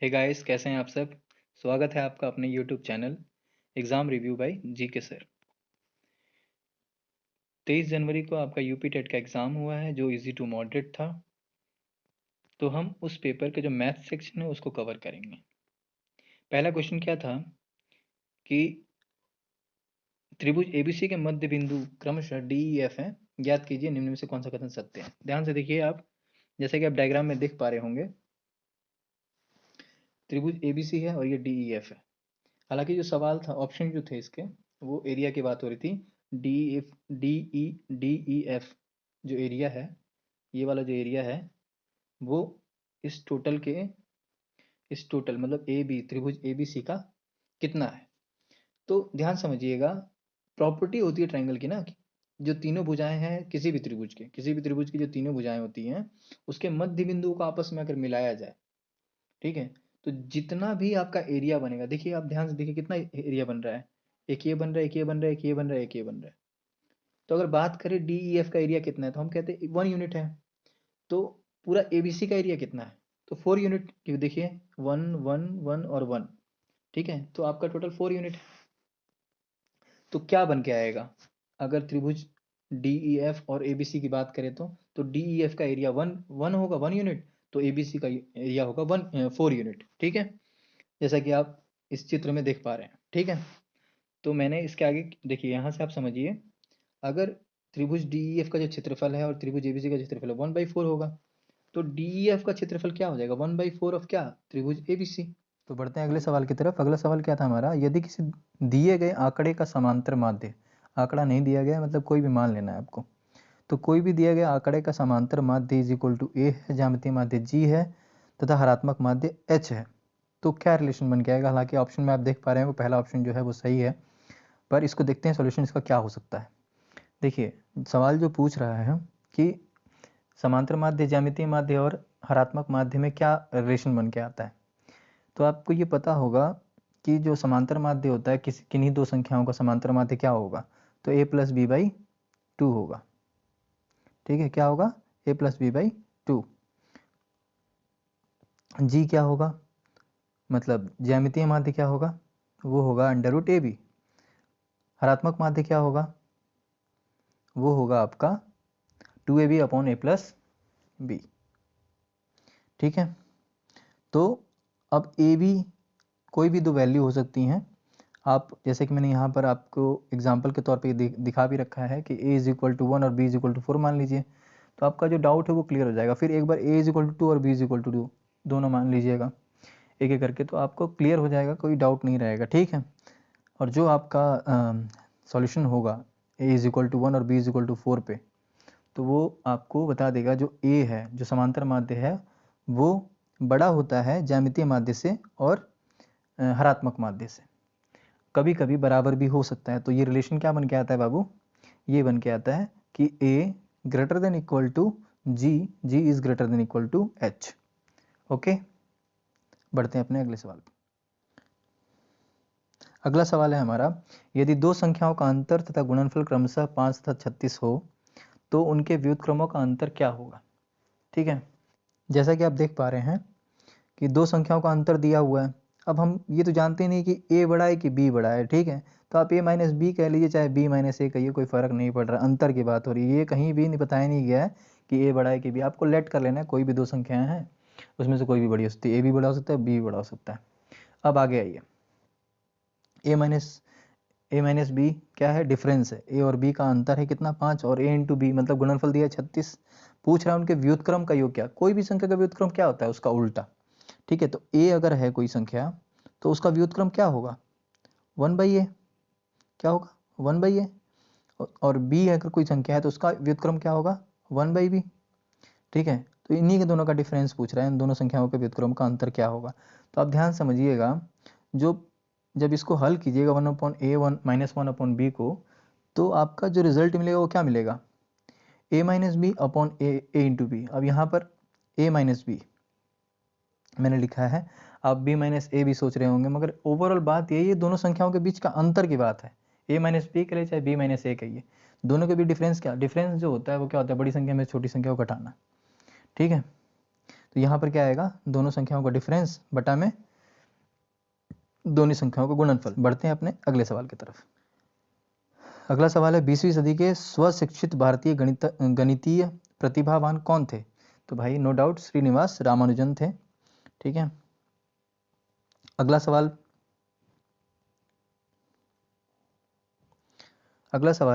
Hey guys, कैसे हैं आप सब। स्वागत है आपका अपने YouTube channel exam review by GK sir. 23 जनवरी को आपका यूपी टेट का एग्ज़ाम हुआ है जो इजी टू मॉडरेट था। तो हम उस पेपर के जो मैथ सेक्शन है उसको कवर करेंगे। पहला क्वेश्चन क्या था कि त्रिभुज एबीसी के मध्य बिंदु क्रमशः डी ई एफ है, ज्ञात कीजिए निम्न में से कौन सा कथन सत्य है। ध्यान से देखिए आप, जैसे कि आप डायग्राम में देख पा रहे होंगे, त्रिभुज एबीसी है और ये डी ई एफ है। हालांकि जो सवाल था, ऑप्शन जो थे इसके, वो एरिया की बात हो रही थी। डी ई एफ जो एरिया है, ये वाला जो एरिया है वो इस टोटल के, इस टोटल मतलब ए बी, त्रिभुज ए बी सी का कितना है। तो ध्यान समझिएगा, प्रॉपर्टी होती है ट्राइंगल की ना, कि जो तीनों भुजाएं हैं किसी भी त्रिभुज के, किसी भी त्रिभुज की जो तीनों भुजाएं होती हैं उसके मध्य बिंदु को आपस में अगर मिलाया जाए, ठीक है, तो जितना भी आपका एरिया बनेगा, देखिए आप ध्यान से देखिए कितना एरिया बन रहा है। एक ये बन रहा है, एक ये बन रहा है, एक ये बन रहा है, एक ये बन रहा है। तो अगर बात करें डी ई एफ का एरिया कितना है, तो हम कहते हैं 1 यूनिट है। तो पूरा एबीसी का एरिया कितना है, तो 4 यूनिट, क्योंकि देखिए 1 1 1 और 1, ठीक है, तो आपका टोटल 4 यूनिट है। तो क्या बन के आएगा, अगर त्रिभुज डी ई एफ और एबीसी की बात करें तो डी ई एफ का एरिया 1 1 होगा, 1 यूनिट। तो एबीसी का एरिया होगा 4 यूनिट, ठीक है, जैसा कि आप इस चित्र में देख पा रहे हैं, ठीक है। तो मैंने इसके आगे देखिए, यहाँ से आप समझिए, अगर त्रिभुज डी ई एफ का जो क्षेत्रफल है और त्रिभुज एबीसी का क्षेत्रफल है 1/4 होगा, तो डी ई एफ का क्षेत्रफल क्या हो जाएगा, 1/4 ऑफ क्या, त्रिभुज एबीसी। तो बढ़ते हैं अगले सवाल की तरफ। अगला सवाल क्या था हमारा, यदि किसी दिए गए आंकड़े का समांतर माध्य, आंकड़ा नहीं दिया गया मतलब कोई भी मान लेना है आपको, तो कोई भी दिया गया आंकड़े का समांतर माध्य इज इक्वल टू ए है, ज्यामितीय माध्य जी है तथा हरात्मक माध्य एच है, तो क्या रिलेशन बन के आएगा। हालांकि ऑप्शन में आप देख पा रहे हैं वो पहला ऑप्शन जो है वो सही है, पर इसको देखते हैं सॉल्यूशन इसका क्या हो सकता है। देखिए सवाल जो पूछ रहा है कि समांतर माध्य, ज्यामितीय माध्य और हरात्मक माध्य में क्या रिलेशन बन के आता है। तो आपको ये पता होगा कि जो समांतर माध्य होता है, किसी किन्हीं दो संख्याओं का समांतर माध्य क्या होगा, तो a प्लस बी बाई 2 होगा, ठीक है, क्या होगा, a प्लस बी बाई 2। जी क्या होगा, मतलब ज्यामितीय माध्य क्या होगा, वो होगा अंडर रूट ए बी। हरात्मक माध्य क्या होगा, वो होगा आपका 2ab upon a plus B, ठीक है। तो अब ए बी कोई भी दो वैल्यू हो सकती हैं। आप जैसे कि मैंने यहाँ पर आपको एग्जाम्पल के तौर पे दिखा भी रखा है कि a इज इक्वल टू 1 और b इज इक्वल टू 4 मान लीजिए, तो आपका जो डाउट है वो क्लियर हो जाएगा। फिर एक बार a इज इक्वल टू 2 और b इज इक्वल टू 2 दोनों मान लीजिएगा एक एक करके, तो आपको क्लियर हो जाएगा, कोई डाउट नहीं रहेगा, ठीक है। और जो आपका सॉल्यूशन होगा a इज इक्वल टू 1 और b इज इक्वल टू 4 पे, तो वो आपको बता देगा जो a है, जो समांतर माध्य है, वो बड़ा होता है ज्यामितीय माध्य से और हरात्मक माध्य से, कभी कभी बराबर भी हो सकता है। तो ये रिलेशन क्या बन के आता है बाबू, ये बन के आता है कि a greater than equal to G, G is greater than equal to H. Okay, बढ़ते हैं अपने अगले सवाल पर। अगला सवाल है हमारा, यदि दो संख्याओं का अंतर तथा गुणनफल क्रमशः 5 तथा 36 हो तो उनके व्युत्क्रमों का अंतर क्या होगा, ठीक है। जैसा कि आप देख पा रहे हैं कि दो संख्याओं का अंतर दिया हुआ है। अब हम ये तो जानते नहीं कि a बड़ा है कि b बड़ा है, ठीक है, तो आप a माइनस बी कह लीजिए चाहे b माइनस a कहिए, कोई फर्क नहीं पड़ रहा, अंतर की बात हो रही है। ये कहीं भी नहीं बताया नहीं गया है कि a बड़ा है कि b, आपको लेट कर लेना है, कोई भी दो संख्याएं हैं उसमें से कोई भी बड़ी हो सकती है, a भी बड़ा हो सकता है, b भी बड़ा हो सकता है। अब आगे आइए, a माइनस बी क्या है, डिफरेंस है, a और b का अंतर है कितना, 5, और a इंटू बी मतलब गुणनफल दिया है 36। पूछ रहा है उनके व्युत्क्रम का योग क्या, कोई भी संख्या का व्युत्क्रम क्या होता है, उसका उल्टा, ठीक है। तो a अगर है कोई संख्या तो उसका व्युत्क्रम क्या होगा, 1/a, क्या होगा, 1/a। और b अगर कोई संख्या है तो उसका व्युत्क्रम क्या होगा, 1/b, ठीक है। तो इन्हीं के दोनों का डिफरेंस पूछ रहा है, इन दोनों संख्याओं के व्युत्क्रम का अंतर क्या होगा। तो आप ध्यान समझिएगा, जो जब इसको हल कीजिएगा 1/a 1 - 1/b को, तो आपका जो रिजल्ट मिलेगा वो क्या मिलेगा, a minus B upon a into B. अब यहाँ पर a माइनस बी मैंने लिखा है, आप b माइनस ए भी सोच रहे होंगे, मगर ओवरऑल बात यही है, दोनों संख्याओं के बीच का अंतर की बात है। a माइनस बी कहिए चाहे b माइनस ए कहिए, दोनों के बीच डिफरेंस क्या, डिफरेंस जो होता है वो क्या होता है, बड़ी संख्या में छोटी संख्या को घटाना, ठीक है। तो यहाँ पर क्या आएगा, दोनों संख्याओं का डिफरेंस बटा में दोनों संख्याओं का गुणनफल। बढ़ते हैं अपने अगले सवाल की तरफ। अगला सवाल है 20वीं सदी के स्वशिक्षित भारतीय गणितीय प्रतिभावान कौन थे? तो भाई नो डाउट श्रीनिवास रामानुजन थे। ठीक है, अगला सवाल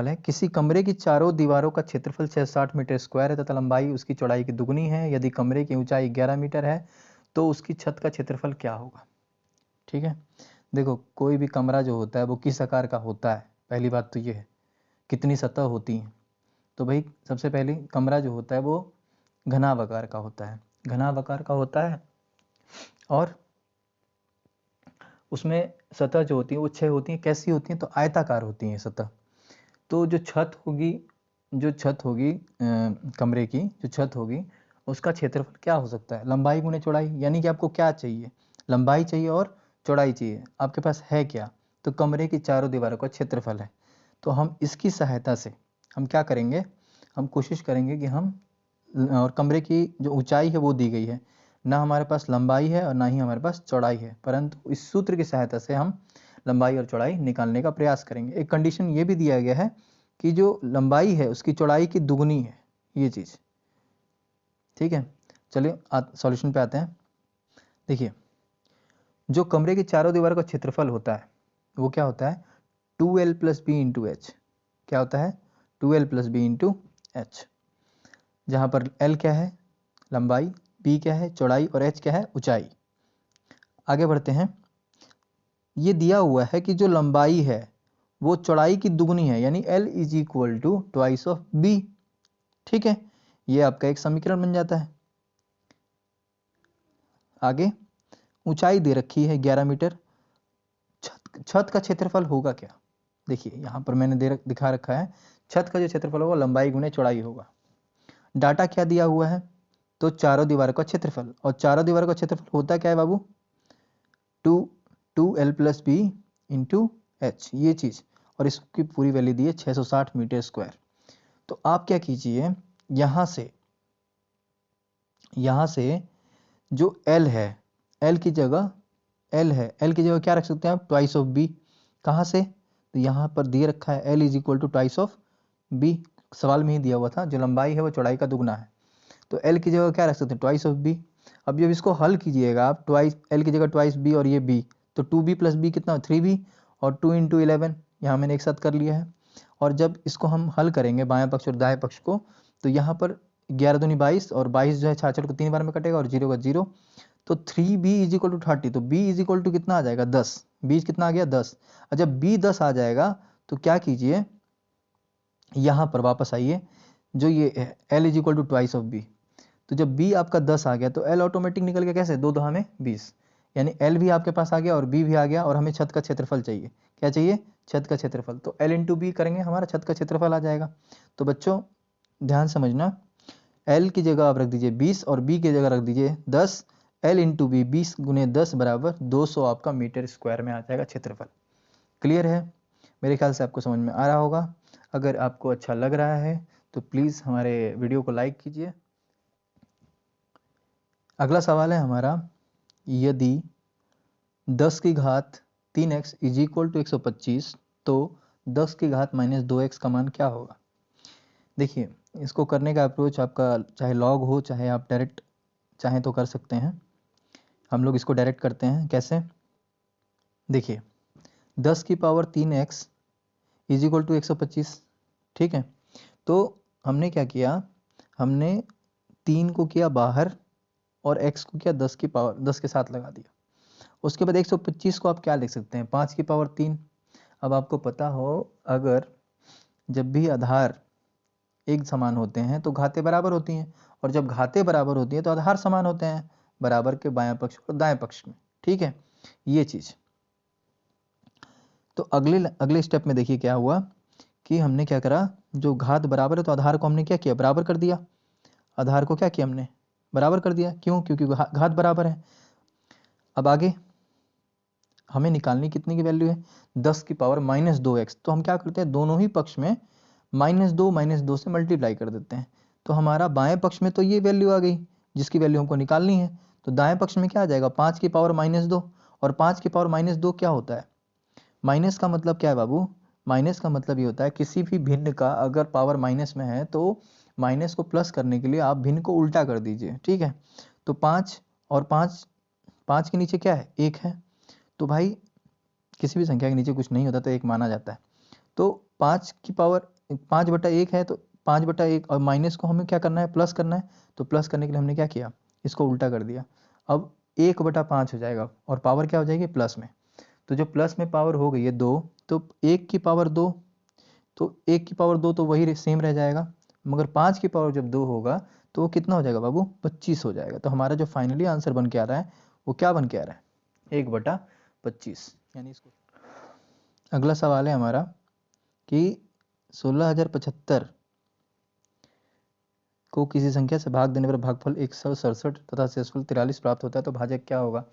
है किसी कमरे की चारों दीवारों का क्षेत्रफल 660 मीटर स्क्वायर है तथा लंबाई उसकी चौड़ाई की दुगनी है। यदि कमरे की ऊंचाई 11 मीटर है तो उसकी छत का क्षेत्रफल क्या होगा? ठीक है, देखो कोई भी कमरा जो होता है वो किस आकार का होता है, पहली बात तो ये है। कितनी सतह होती हैं? तो भाई सबसे पहले कमरा जो होता है वो घनाभ का होता है, घनाभ का होता है, और उसमें सतह जो होती है वो 6 होती हैं। कैसी होती हैं? तो आयताकार होती हैं सतह। तो जो छत होगी कमरे की जो छत होगी उसका क्षेत्रफल क्या हो सकता है? लंबाई गुणे चौड़ाई। यानी कि आपको क्या चाहिए? लंबाई चाहिए और चौड़ाई चाहिए। आपके पास है क्या? तो कमरे की चारों दीवारों का क्षेत्रफल है। तो हम इसकी सहायता से हम क्या करेंगे, हम कोशिश करेंगे कि हम, और कमरे की जो ऊंचाई है वो दी गई है, ना हमारे पास लंबाई है और ना ही हमारे पास चौड़ाई है, परंतु इस सूत्र की सहायता से हम लंबाई और चौड़ाई निकालने का प्रयास करेंगे। एक कंडीशन ये भी दिया गया है कि जो लंबाई है उसकी चौड़ाई की दुगनी है, ये चीज़। ठीक है, चलिए सॉल्यूशन पे आते हैं। देखिए, जो कमरे की चारों दीवारों का क्षेत्रफल होता है वो क्या होता है? 2l plus B into H. क्या होता है? 2l plus B into H, जहाँ पर l क्या है? लंबाई, b क्या है? चौड़ाई, और h क्या है? ऊंचाई। आगे बढ़ते हैं। ये दिया हुआ है कि जो लंबाई है वो चौड़ाई की दुगनी है, यानी l is equal to twice of b। ठीक है, ये आपका एक समीकरण बन जाता है। आगे ऊंचाई दे रखी है 11 मीटर। छत का क्षेत्रफल होगा क्या? देखिए यहाँ पर मैंने दिखा रखा है, छत का जो क्षेत्रफल होगा लंबाई गुणे चौड़ाई होगा। डाटा क्या दिया हुआ है? तो चारों दीवारों का क्षेत्रफल, और चारों दीवारों का क्षेत्रफल होता क्या है बाबू? 2l plus B into H, ये चीज़, और इसकी पूरी वैल्यू दी है 660 मीटर स्क्वायर। तो आप क्या कीजिए, यहाँ से जो L है, L की जगह क्या रख सकते हैं आप? Twice of B। कहाँ से? तो यहाँ पर दिए रखा है L is equal to twice of B, सवाल में ही दिया हुआ था, जो लंबाई है वो चौड़ाई का दुगना है। तो L की जगह क्या रख सकते हैं? Twice of B। अब जब इसको हल कीजिएगा आप, L की जगह ट्वाइस B और ये B, तो 2B प्लस B कितना? 3B, और 2 इंटू 11 यहाँ मैंने एक साथ कर लिया है। और जब इसको हम हल करेंगे बाएं पक्ष और दाएं पक्ष को, तो यहाँ पर 11 दूनी 22, और 22 जो है 66 को 3 बार में कटेगा, और 0 का 0, तो 3b इज इक्वल टू 30। तो b इज इक्वल टू कितना आ जाएगा? 10। b कितना आ गया? 10। और जब b 10 आ जाएगा तो क्या कीजिए, यहाँ पर वापस आइए, जो ये है l is equal to twice of b। तो जब b आपका 10 आ गया तो l ऑटोमेटिक निकल गया। कैसे? 2 दहा में 20, यानी l भी आपके पास आ गया और b भी आ गया, और हमें छत का क्षेत्रफल चाहिए। क्या चाहिए? छत का क्षेत्रफल। तो l इंटू बी करेंगे, हमारा छत का क्षेत्रफल आ जाएगा। तो बच्चों ध्यान समझना, l की जगह आप रख दीजिए 20 और b की जगह रख दीजिए 10। l इंटू बी 20 गुने 10 बराबर 200 आपका मीटर स्क्वायर में आ जाएगा क्षेत्रफल। क्लियर है? मेरे ख्याल से आपको समझ में आ रहा होगा। अगर आपको अच्छा लग रहा है तो प्लीज़ हमारे वीडियो को लाइक कीजिए। अगला सवाल है हमारा, यदि 10 की घात 3x इज इक्वल टू 125 तो 10 की घात माइनस 2x का मान क्या होगा? देखिए, इसको करने का अप्रोच आपका चाहे लॉग हो चाहे आप डायरेक्ट चाहें तो कर सकते हैं। हम लोग इसको डायरेक्ट करते हैं। कैसे? देखिए, 10 की power 3x is equal to 125। ठीक है, तो हमने क्या किया, हमने 3 को किया बाहर और x को किया 10 की पावर 10 के साथ लगा दिया। उसके बाद 125 को आप क्या लिख सकते हैं? 5 की पावर 3। अब आपको पता हो, अगर जब भी आधार एक समान होते हैं तो घातें बराबर होती हैं, और जब घातें बराबर होती हैं तो आधार समान होते हैं, बराबर के बाएं पक्ष और दाएं पक्ष में। ठीक है, ये चीज़। तो अगले स्टेप में देखिए क्या हुआ कि हमने क्या करा, जो घात बराबर है तो आधार को हमने क्या किया? बराबर कर दिया। आधार को क्या किया हमने? बराबर कर दिया। क्यों? क्योंकि घात बराबर है। अब आगे हमें निकालनी कितने की वैल्यू है? 10 की पावर माइनस 2x। तो हम क्या करते हैं, दोनों ही पक्ष में -2 से मल्टीप्लाई कर देते हैं। तो हमारा बाएं पक्ष में तो ये वैल्यू आ गई जिसकी वैल्यू हमको निकालनी है। तो दाएं पक्ष में क्या आ जाएगा, 5 की पावर -2, और 5 की पावर -2 क्या होता है, माइनस का मतलब क्या है बाबू, माइनस का मतलब ये होता है किसी भी भिन्न का अगर पावर माइनस में है तो माइनस को प्लस करने के लिए आप भिन्न को उल्टा कर दीजिए, ठीक है। तो 5 और 5, 5 के नीचे क्या है, 1 है। तो भाई किसी भी संख्या के नीचे कुछ नहीं होता तो 1 माना जाता है। तो 5 की पावर 5/1 है, तो 5/1, और माइनस को हमें क्या करना है, प्लस करना है। तो प्लस करने के लिए हमने क्या किया, इसको उल्टा कर दिया। अब 1/5 हो जाएगा और पावर क्या हो जाएगी, प्लस में। तो जो प्लस में पावर हो गई है 2, तो 1 की पावर 2, तो 1 की पावर 2 तो वही सेम रह जाएगा, मगर 5 की पावर जब 2 होगा तो वो कितना हो जाएगा बाबू, 25 हो जाएगा। तो हमारा जो फाइनली आंसर बन के आ रहा है वो क्या बन के आ रहा है, 1/25। यानी इसको अगला सवाल है हमारा कि 16,075 को किसी संख्या से भाग देने पर भागफल 167 तथा शेषफल 43 प्राप्त होता है, तो भाजक क्या होगा।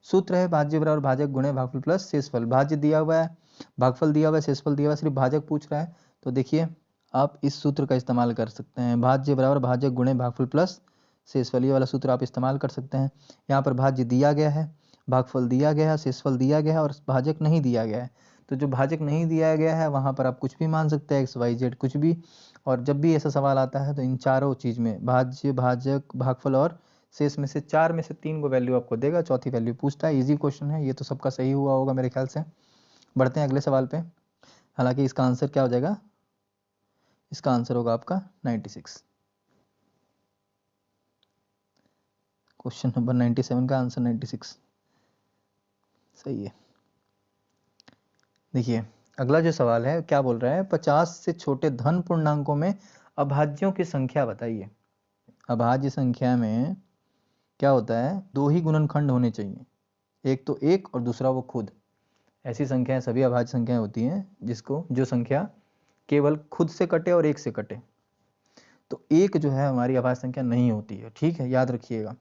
सूत्र है भाज्य बराबर भाजक गुणे भागफल प्लस शेषफल। भाज्य दिया हुआ है, भागफल दिया हुआ है, शेषफल दिया हुआ है, सिर्फ भाजक पूछ रहा है। तो देखिए आप इस सूत्र का इस्तेमाल कर सकते हैं, भाज्य बराबर भाजक गुणे भागफल प्लस शेषफल, ये वाला सूत्र आप इस्तेमाल कर सकते हैं। यहाँ पर भाज्य दिया गया है, भागफल दिया गया है, शेषफल दिया गया है और भाजक नहीं दिया गया है। तो जो भाजक नहीं दिया गया है वहाँ पर आप कुछ भी मान सकते हैं, XYZ कुछ भी। और जब भी ऐसा सवाल आता है तो इन चारों चीज़ में भाज्य, भाजक, भागफल और शेष में से 4 में से 3 को वैल्यू आपको देगा, चौथी वैल्यू पूछता है। इजी क्वेश्चन है ये, तो सबका सही हुआ होगा मेरे ख्याल से। बढ़ते हैं अगले सवाल पे। हालांकि इसका आंसर क्या हो जाएगा, इसका आंसर होगा आपका 96। क्वेश्चन नंबर 97 का आंसर 96 सही है। देखिए अगला जो सवाल है क्या बोल रहा है, 50 से छोटे धन पूर्णांकों में अभाज्यों की संख्या बताइए। अभाज्य संख्या में क्या होता है, 2 ही गुणनखंड होने चाहिए, एक तो 1 और दूसरा वो खुद। ऐसी संख्याएं सभी अभाज्य संख्याएं होती हैं जिसको जो संख्या केवल खुद से कटे और 1 से कटे। तो 1 जो है हमारी अभाज्य संख्या नहीं होती है, ठीक है, याद रखिएगा।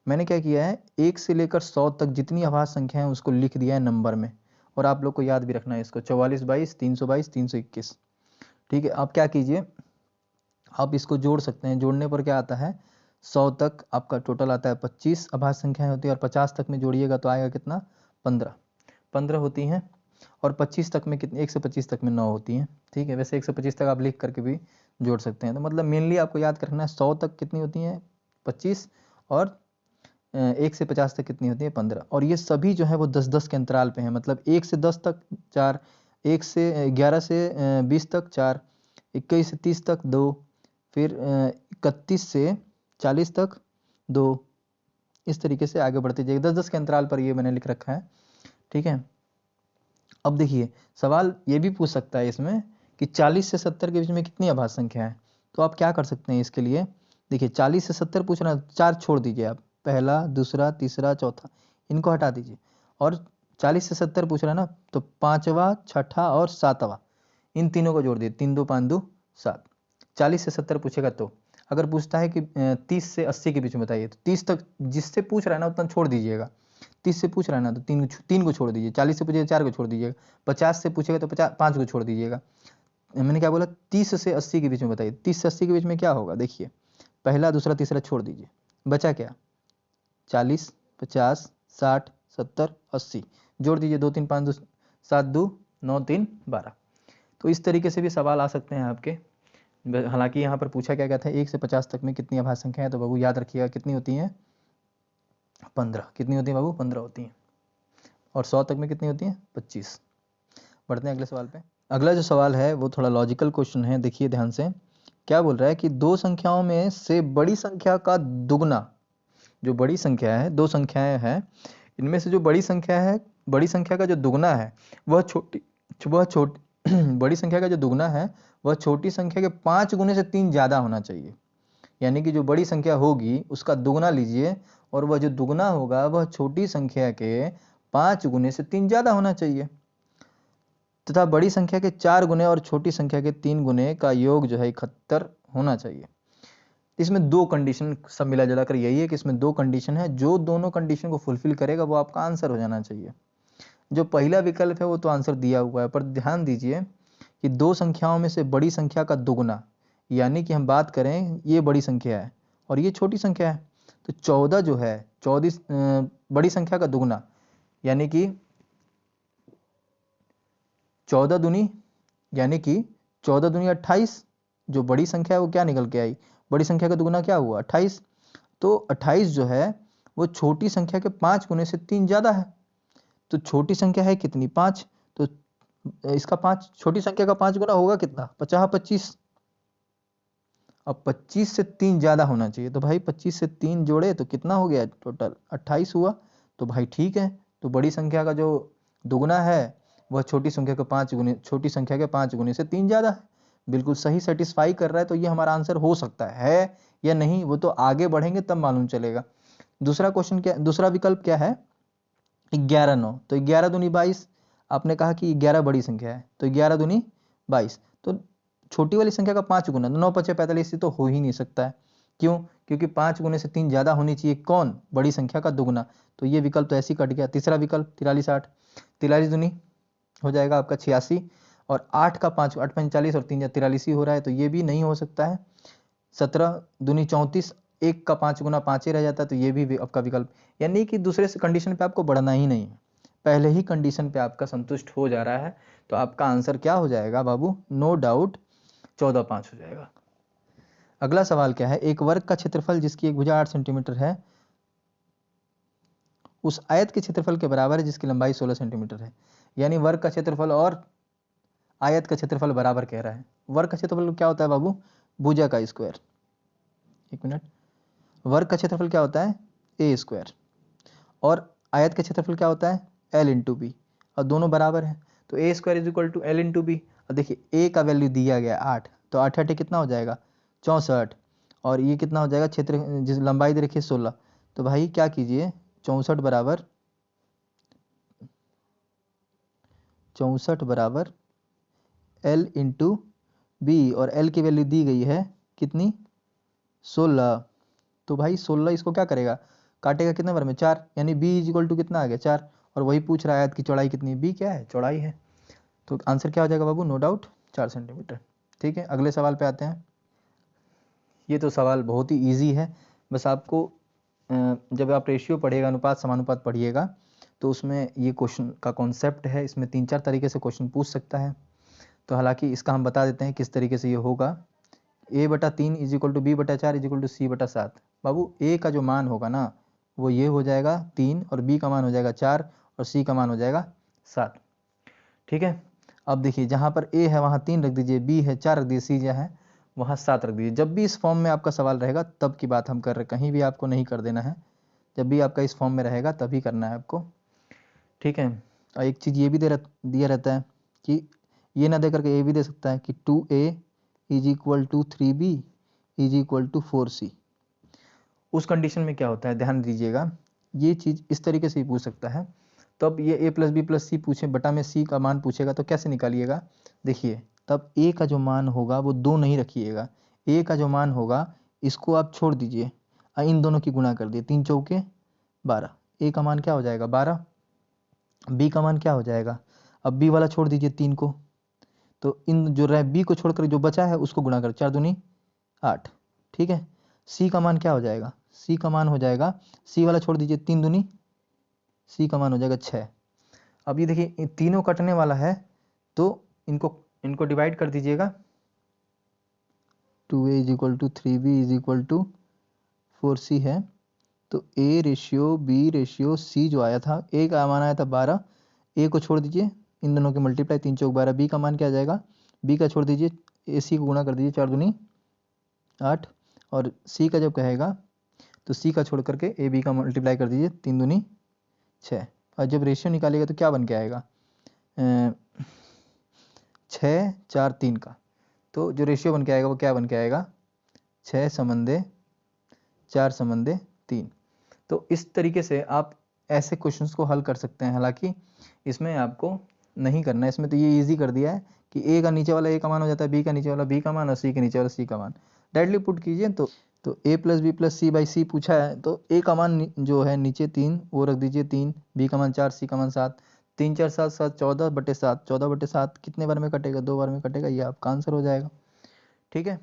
मैंने क्या किया है, 1 से लेकर 100 तक जितनी अभाज्य संख्या है उसको लिख दिया है नंबर में, और आप लोग को याद भी रखना है इसको, 44, 22, 322, 321, ठीक है। आप क्या कीजिए, आप इसको जोड़ सकते हैं। जोड़ने पर क्या आता है, 100 तक आपका टोटल आता है 25 अभाज्य संख्याएं होती है, और 50 तक में जोड़िएगा तो आएगा कितना, 15 होती हैं। और 25 तक में कितने, 1 से 25 तक में 9 होती हैं, ठीक है। वैसे 1 से 25 तक आप लिख करके भी जोड़ सकते हैं। तो मतलब मेनली आपको याद रखना है 100 तक कितनी होती हैं, 25, और 1 से 50 तक कितनी होती है, 15। और ये सभी जो है वो 10-10 के अंतराल पे हैं, मतलब 1 से 10 तक 4, 1 से 11 से 20 तक 4, 21 से 30 तक 2, फिर 31 से 40 तक 2, इस तरीके से आगे बढ़ते जाइए। 10-10 के अंतराल पर ये मैंने लिख रखा है, ठीक है। अब देखिए सवाल ये भी पूछ सकता है इसमें कि 40 से 70 के बीच में कितनी अभाज्य संख्या है। तो आप क्या कर सकते हैं इसके लिए, देखिए 40 से 70 पूछ रहा है, 4 छोड़ दीजिए आप, पहला, दूसरा, तीसरा, चौथा, इनको हटा दीजिए। और 40 से 70 पूछ रहा है ना, तो 5वां, 6ठा और 7वां, इन तीनों को जोड़ दिए, 3 2 5 2 7। 40 से 70 पूछेगा तो अगर पूछता है कि 30 से 80 के बीच में बताइए, तो 30 तक जिससे पूछ रहा है ना उतना छोड़ दीजिएगा। 30 से पूछ रहा है ना तो 3 को छोड़ दीजिए, 40 से पूछेगा 4 को छोड़ दीजिएगा, 50 से पूछेगा तो 5 को छोड़ दीजिएगा। मैंने क्या बोला, 30 से 80 के बीच में बताइए। 30 से 80 के बीच में क्या होगा, देखिए पहला, दूसरा, तीसरा छोड़ दीजिए, बचा क्या, 40, 50, 60, 70, 80, जोड़ दीजिए, 2 3 5 2 7 2 9 3 12। तो इस तरीके से भी सवाल आ सकते हैं आपके। हालांकि यहाँ पर पूछा क्या गया था, 1 से 50 तक में कितनी अभाज्य संख्या है, तो बाबू याद रखिएगा कितनी होती हैं, 15। कितनी होती है बाबू, 15 होती हैं। और 100 तक में कितनी होती हैं, 25। बढ़ते हैं अगले सवाल पे। अगला जो सवाल है वो थोड़ा लॉजिकल क्वेश्चन है, देखिए ध्यान से। क्या बोल रहा है कि 2 संख्याओं में से बड़ी संख्या का दुगना, जो बड़ी संख्या है, 2 संख्याएं हैं, इनमें से जो बड़ी संख्या है, बड़ी संख्या का जो दुगना है वह छोटी बड़ी संख्या का जो दुगना है वह छोटी संख्या के 5 गुने से 3 ज़्यादा होना चाहिए। यानी कि जो बड़ी संख्या होगी उसका दुगना लीजिए, और वह जो दुगना होगा वह छोटी संख्या के 5 गुने से 3 ज़्यादा होना चाहिए, तथा बड़ी संख्या के 4 गुने और छोटी संख्या के 3 गुने का योग जो है 71 होना चाहिए। इसमें 2 कंडीशन, सब मिला जुला कर यही है कि इसमें 2 कंडीशन है, जो दोनों कंडीशन को फुलफिल करेगा वो आपका आंसर हो जाना चाहिए। जो पहला विकल्प है वो तो आंसर दिया हुआ है, पर ध्यान दीजिए कि 2 संख्याओं में से बड़ी संख्या का दुगना, यानी कि हम बात करें ये बड़ी संख्या है और ये छोटी संख्या है, तो 14 जो है 14 बड़ी संख्या का दुगना, यानी कि 14 दूनी यानी कि 14 दूनी 28। जो बड़ी संख्या है वो क्या निकल के आई, बड़ी संख्या का दुगना क्या हुआ 28। तो 28 जो है वो छोटी संख्या के 5 गुने से 3 ज्यादा है। तो छोटी संख्या है कितनी 5, तो इसका 5 छोटी संख्या का 5 गुना होगा कितना 50 25। अब 25 से 3 ज्यादा होना चाहिए, तो भाई 25 से 3 जोड़े तो कितना हो गया टोटल 28 हुआ। तो भाई ठीक है, तो बड़ी संख्या का जो दुगना है वह छोटी संख्या के 5 गुने, छोटी संख्या के 5 गुने से 3 ज्यादा है। बिल्कुल सही सेटिस्फाई कर रहा है, तो ये हमारा आंसर हो सकता है या नहीं वो तो आगे बढ़ेंगे तब मालूम चलेगा। दूसरा क्वेश्चन क्या, दूसरा विकल्प क्या है 11 9, तो 11 दूनी 22। आपने कहा कि 11 बड़ी संख्या है, तो 11 दूनी 22, तो छोटी वाली संख्या का 5 गुना, 9 5 45 तो हो ही नहीं सकता है। क्यों, क्योंकि 5 गुने से 3 ज्यादा होनी चाहिए, कौन, बड़ी संख्या का दुगना। तो ये विकल्प तो ऐसे ही कट गया। तीसरा विकल्प 43 8, 43 दूनी हो जाएगा आपका 86, और 8 का 5 8 45 और 3 43 ही हो रहा है, तो ये भी नहीं हो सकता है। 17 दूनी 34, 1 का 5 गुना 5 ही रह जाता है, तो ये भी आपका विकल्प, यानी कि दूसरे से कंडीशन पे आपको बढ़ना ही नहीं है, पहले ही कंडीशन पे आपका संतुष्ट हो जा रहा है। तो आपका आंसर क्या हो जाएगा बाबू, नो डाउट 14 5 हो जाएगा। अगला सवाल क्या है, एक वर्ग का क्षेत्रफल जिसकी एक भुजा 8 सेंटीमीटर है उस आयत के क्षेत्रफल के बराबर है जिसकी लंबाई 16 सेंटीमीटर है। यानी वर्ग का क्षेत्रफल और आयत का क्षेत्रफल बराबर कह रहा है। वर्ग का क्षेत्रफल क्या होता है बाबू, भुजा का स्क्वायर। एक मिनट, वर्ग का क्षेत्रफल क्या होता है ए स्क्वायर, और आयत का क्षेत्रफल क्या होता है एल इंटू बी, और दोनों बराबर है, तो A square is equal to L into B. और देखिए ए का वैल्यू दिया गया 8, तो 8 8 कितना हो जाएगा 64, और ये कितना हो जाएगा क्षेत्र जिस लंबाई दे रखी है 16, तो भाई क्या कीजिए 64 बराबर एल इंटू बी, और एल की वैल्यू दी गई है कितनी 16। तो भाई 16 इसको क्या करेगा, काटेगा कितने बार में 4, यानी बी इज इक्वल टू कितना आ गया 4, और वही पूछ रहा है आयत की चौड़ाई कितनी, बी क्या है चौड़ाई है। तो आंसर क्या हो जाएगा बाबू, नो डाउट 4 सेंटीमीटर। ठीक है, अगले सवाल पे आते हैं। ये तो सवाल बहुत ही ईजी है, बस आपको जब आप रेशियो पढ़िएगा, अनुपात समानुपात पढ़िएगा, तो उसमें ये क्वेश्चन का कॉन्सेप्ट है, इसमें 3 4 तरीके से क्वेश्चन पूछ सकता है। तो हालांकि इसका हम बता देते हैं किस तरीके से ये होगा। a/3 is equal to b/4 is equal to c/7। बाबू a का जो मान होगा ना वो ये हो जाएगा 3, और b का मान हो जाएगा 4, और c का मान हो जाएगा 7। ठीक है, अब देखिए जहाँ पर a है वहाँ 3 रख दीजिए, b है 4 रख दीजिए, c जो है वहाँ 7 रख दीजिए। जब भी इस फॉर्म में आपका सवाल रहेगा तब की बात हम कर रहे हैं, कहीं भी आपको नहीं कर देना है, जब भी आपका इस फॉर्म में रहेगा तभी करना है आपको। ठीक है, और एक चीज़ ये भी दिया रहता है कि ये ना दे करके ये भी दे सकता है कि 2a is equal to 3b is equal to 4c। उस कंडीशन में क्या होता है ध्यान दीजिएगा, ये चीज़ इस तरीके से ही पूछ सकता है। तब ये a प्लस बी प्लस सी पूछे, बटा में c का मान पूछेगा तो कैसे निकालिएगा, देखिए तब a का जो मान होगा वो 2 नहीं रखिएगा, a का जो मान होगा इसको आप छोड़ दीजिए, इन दोनों की गुणा कर दिए, 3 चौके 12, a का मान क्या हो जाएगा 12, b का मान क्या हो जाएगा, अब b वाला छोड़ दीजिए 3 को, तो इन जो रहे b को छोड़कर जो बचा है उसको गुणा कर, 4 दूनी 8। ठीक है, c का मान क्या हो जाएगा, c का मान हो जाएगा, c वाला छोड़ दीजिए 3 दूनी, c का मान हो जाएगा 6। अब ये देखिए तीनों कटने वाला है, तो इनको डिवाइड कर दीजिएगा, 2a is equal to 3b is equal to 4c है, तो a ratio b ratio c जो आया था, a का मान आया था 12, a को छोड़ दीजिए, इन दोनों के मल्टीप्लाई 3 चौक 12, b का मान क्या आ जाएगा, b का छोड़ दीजिए, ac को गुणा कर दीजिए 4 दूनी 8, और c का जब कहेगा तो c का छोड़ करके ए बी का मल्टीप्लाई कर दीजिए, 3 दूनी 6, और जब रेशियो निकालिएगा तो क्या बन के आएगा 6 4 3 का, तो जो रेशियो बन के आएगा वो क्या बन के आएगा 6/4/3। तो इस तरीके से आप ऐसे क्वेश्चंस को हल कर सकते हैं। हालांकि इसमें आपको नहीं करना है, इसमें तो ये इजी कर दिया है कि a का नीचे वाला a का मान हो जाता है, b का नीचे वाला b का मान, और c के नीचे वाला c का मान डायरेक्टली पुट कीजिए। तो a plus B plus C by C पूछा है, तो a का मान जो है नीचे 3 वो रख दीजिए 3, b का मान 4, c का मान 7, 3 4 7 7 14/7, 14/7 कितने बार में कटेगा 2 बार में कटेगा, ये आपका आंसर हो जाएगा। ठीक है।